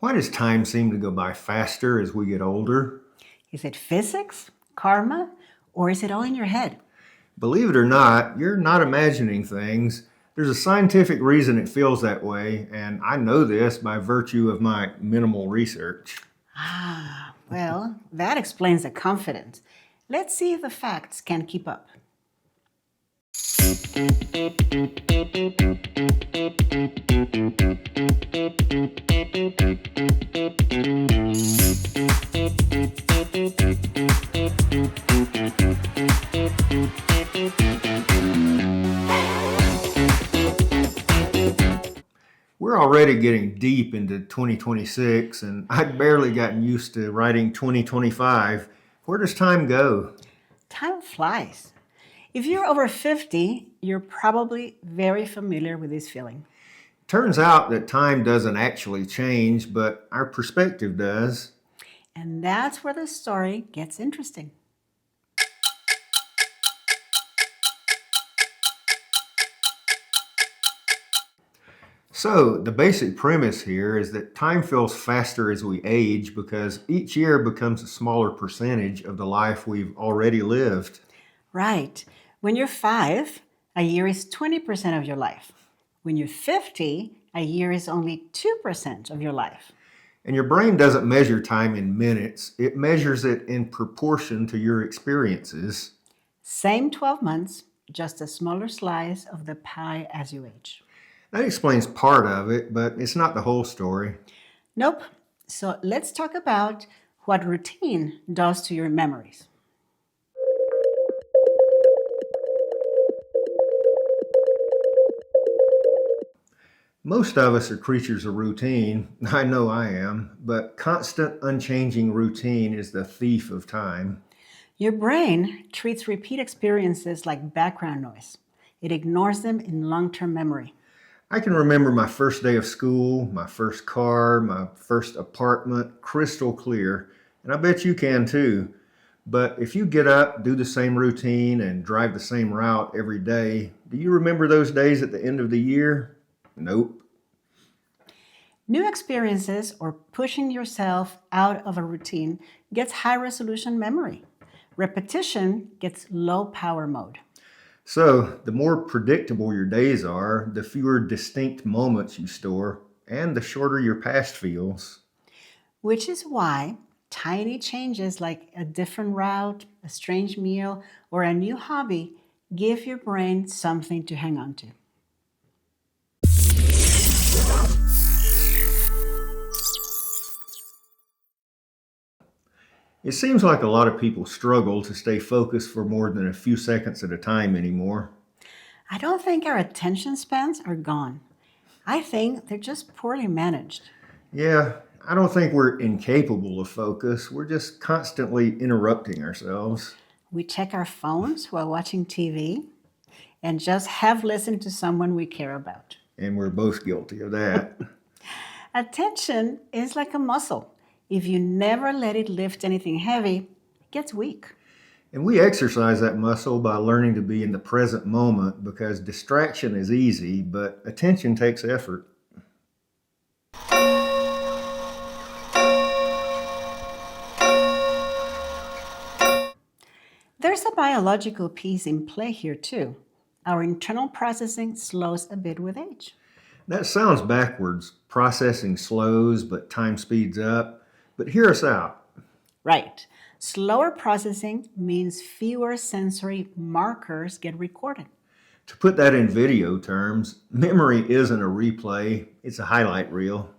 Why does time seem to go by faster as we get older? Is it physics, karma, or is it all in your head? Believe it or not, you're not imagining things. There's a scientific reason it feels that way, and I know this by virtue of my minimal research. Well, that explains the confidence. Let's see if the facts can keep up. We're already getting deep into 2026, and I'd barely gotten used to writing 2025. Where does time go? Time flies. If you're over 50, you're probably very familiar with this feeling. Turns out that time doesn't actually change, but our perspective does. And that's where the story gets interesting. So, the basic premise here is that time feels faster as we age because each year becomes a smaller percentage of the life we've already lived. Right. When you're 5, a year is 20% of your life. When you're 50, a year is only 2% of your life. And your brain doesn't measure time in minutes, it measures it in proportion to your experiences. Same 12 months, just a smaller slice of the pie as you age. That explains part of it, but it's not the whole story. Nope. So let's talk about what routine does to your memories. Most of us are creatures of routine. I know I am, but constant, unchanging routine is the thief of time. Your brain treats repeat experiences like background noise. It ignores them in long-term memory. I can remember my first day of school, my first car, my first apartment crystal clear, and I bet you can too. But if you get up, do the same routine, and drive the same route every day, do you remember those days at the end of the year? Nope. New experiences or pushing yourself out of a routine gets high-resolution memory. Repetition gets low-power mode. So, the more predictable your days are, the fewer distinct moments you store, and the shorter your past feels. Which is why tiny changes like a different route, a strange meal, or a new hobby give your brain something to hang on to. It seems like a lot of people struggle to stay focused for more than a few seconds at a time anymore. I don't think our attention spans are gone. I think they're just poorly managed. Yeah, I don't think we're incapable of focus. We're just constantly interrupting ourselves. We check our phones while watching TV and just have listened to someone we care about. And we're both guilty of that. Attention is like a muscle. If you never let it lift anything heavy, it gets weak. And we exercise that muscle by learning to be in the present moment because distraction is easy, but attention takes effort. There's a biological piece in play here too. Our internal processing slows a bit with age. That sounds backwards. Processing slows, but time speeds up. But hear us out. Right. Slower processing means fewer sensory markers get recorded. To put that in video terms, memory isn't a replay, it's a highlight reel.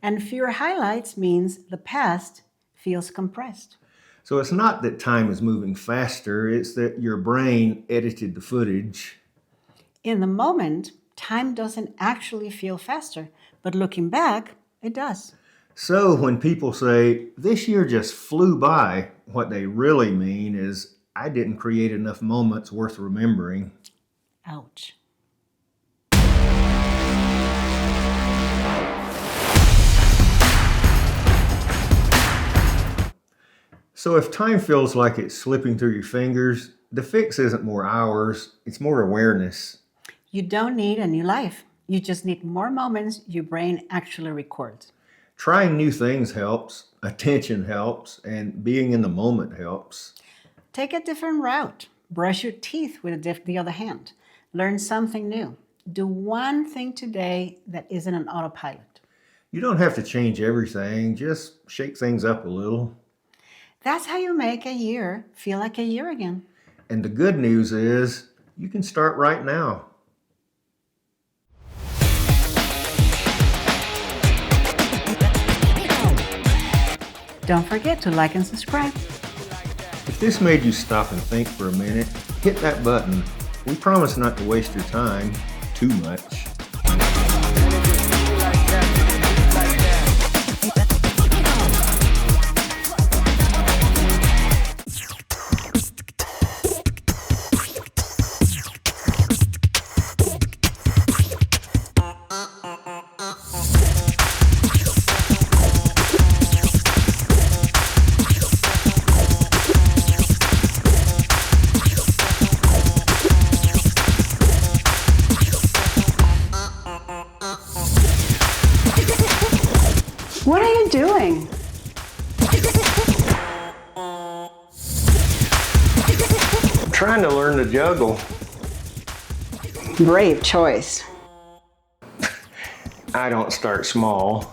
And fewer highlights means the past feels compressed. So it's not that time is moving faster, it's that your brain edited the footage. In the moment, time doesn't actually feel faster, but looking back, it does. So when people say, this year just flew by, what they really mean is, I didn't create enough moments worth remembering. Ouch. So if time feels like it's slipping through your fingers, the fix isn't more hours, it's more awareness. You don't need a new life. You just need more moments your brain actually records. Trying new things helps, attention helps, and being in the moment helps. Take a different route. Brush your teeth with the other hand. Learn something new. Do one thing today that isn't an autopilot. You don't have to change everything, just shake things up a little. That's how you make a year feel like a year again. And the good news is, you can start right now. Don't forget to like and subscribe. If this made you stop and think for a minute, hit that button. We promise not to waste your time too much. What are you doing? I'm trying to learn to juggle. Brave choice. I don't start small.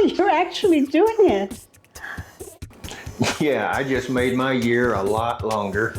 You're actually doing it. Yeah, I just made my year a lot longer.